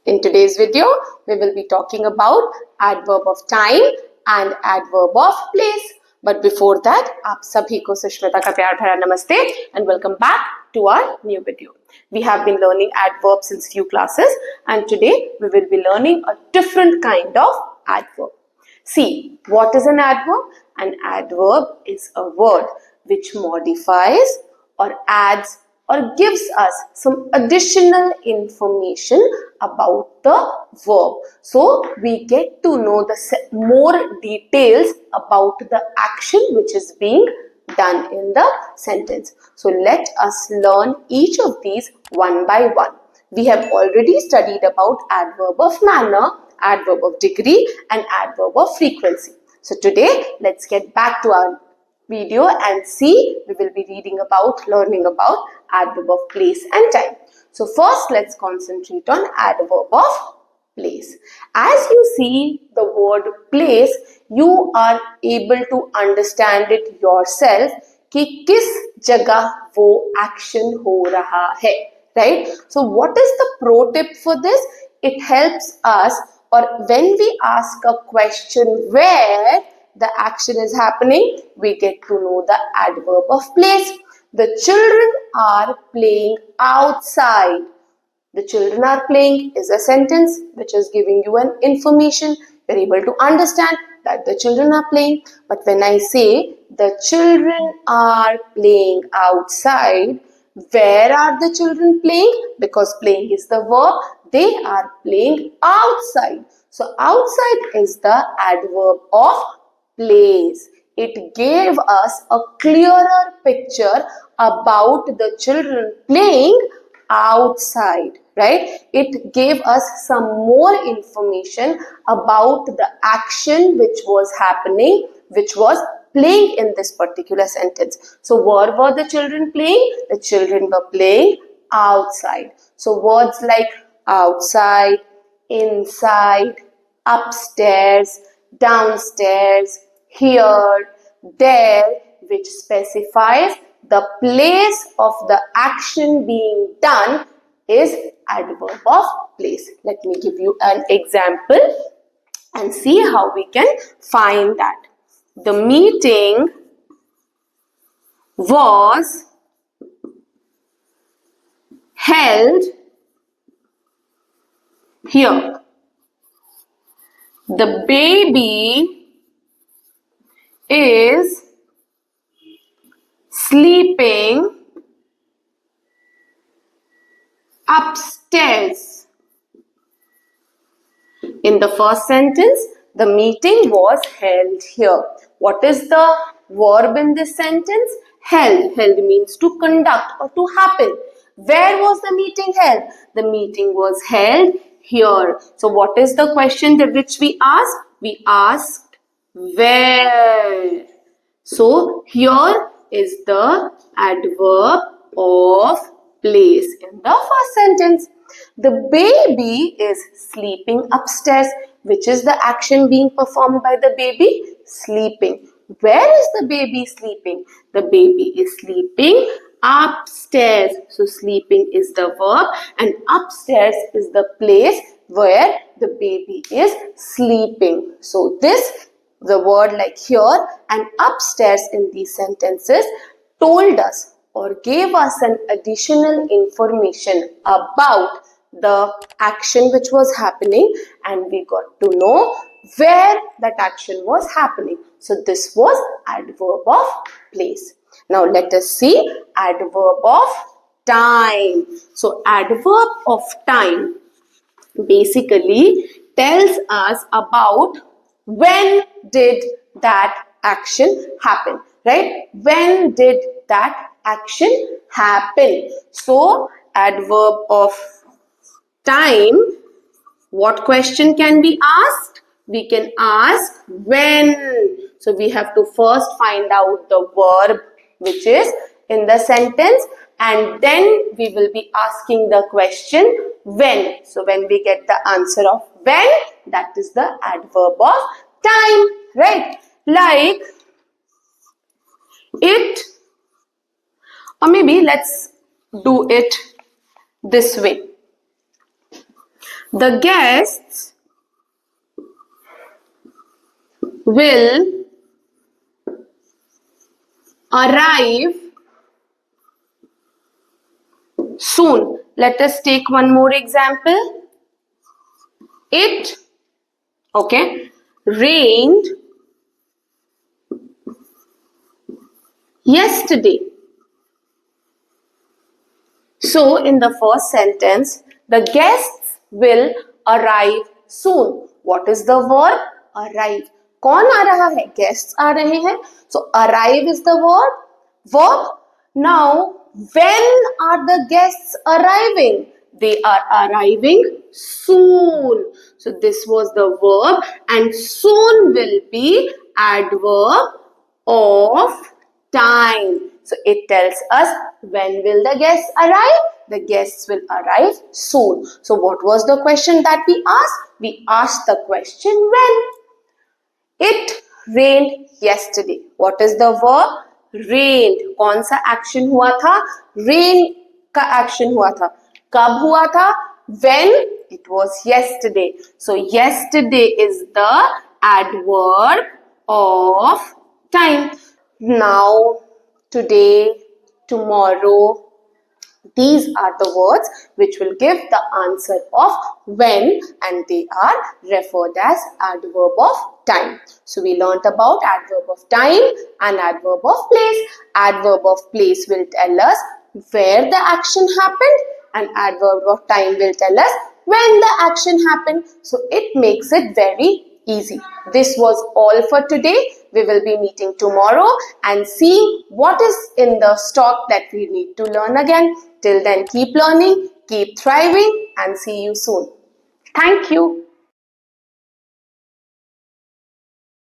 In today's video, we will be talking about adverb of time and adverb of place. But before that, आप सभी को सुष्मिता का प्यार भरा नमस्ते and welcome back to our new video. We have been learning adverbs since few classes and today we will be learning a different kind of adverb. See, what is an adverb? An adverb is a word which modifies or adds or gives us some additional information about the verb. So, we get to know the more details about the action which is being done in the sentence. So, let us learn each of these one by one. We have already studied about adverb of manner, adverb of degree and adverb of frequency. So, today let's get back to our video and see, we will be learning about adverb of place and time. So first let's concentrate on adverb of place. As you see the word place, you are able to understand it yourself कि किस जगह वो action हो रहा है, right? So what is the pro tip for this? It helps us, or when we ask a question where the action is happening, we get to know the adverb of place. The children are playing outside. The children are playing is a sentence which is giving you an information. You're able to understand that the children are playing. But when I say the children are playing outside, where are the children playing? Because playing is the verb. They are playing outside. So outside is the adverb of place. It gave us a clearer picture about the children playing outside, right? It gave us some more information about the action which was happening, which was playing in this particular sentence. So where were the children playing? The children were playing outside. So words like outside, inside, upstairs, downstairs, here, there, which specifies the place of the action being done is adverb of place. Let me give you an example and see how we can find that. The meeting was held here. The baby is sleeping upstairs. In the first sentence, the meeting was held here. What is the verb in this sentence? Held. Held means to conduct or to happen. Where was the meeting held? The meeting was held here. So what is the question which we asked? We asked where. So here is the adverb of place in the first sentence. The baby is sleeping upstairs. Which is the action being performed by the baby? Sleeping. Where is the baby sleeping? The baby is sleeping upstairs. So sleeping is the verb and upstairs is the place where the baby is sleeping. So this, the word like here and upstairs in these sentences told us or gave us an additional information about the action which was happening and we got to know where that action was happening. So this was adverb of place. Now let us see adverb of time. So adverb of time basically tells us about when did that action happen, right? When did that action happen? So adverb of time, what question can be asked? We can ask when. So we have to first find out the verb which is in the sentence and then we will be asking the question when. So when we get the answer of when, that is the adverb of time, right? Like it, or maybe let's do it this way. The guests will arrive soon. Let us take one more example. It, rained yesterday. So, in the first sentence, the guests will arrive soon. What is the verb? Arrive. कौन आ रहा है? Guests आ रहे हैं. So, arrive is the verb. Now, when are the guests arriving? They are arriving soon. So, this was the verb, and soon will be adverb of time. So it tells us when will the guests arrive? The guests will arrive soon. So what was the question that we asked? We asked the question when. It rained yesterday. What is the verb? Rained. कौन सा action हुआ था? Rain का action हुआ था. कब हुआ था? When? It was yesterday. So yesterday is the adverb of time. Now, today, tomorrow, these are the words which will give the answer of when, and they are referred as adverb of time. So we learnt about adverb of time and adverb of place. Adverb of place will tell us where the action happened, and adverb of time will tell us when the action happened. So it makes it very easy. This was all for today. We will be meeting tomorrow and see what is in the stock that we need to learn again. Till then, keep learning, keep thriving, and see you soon. Thank you.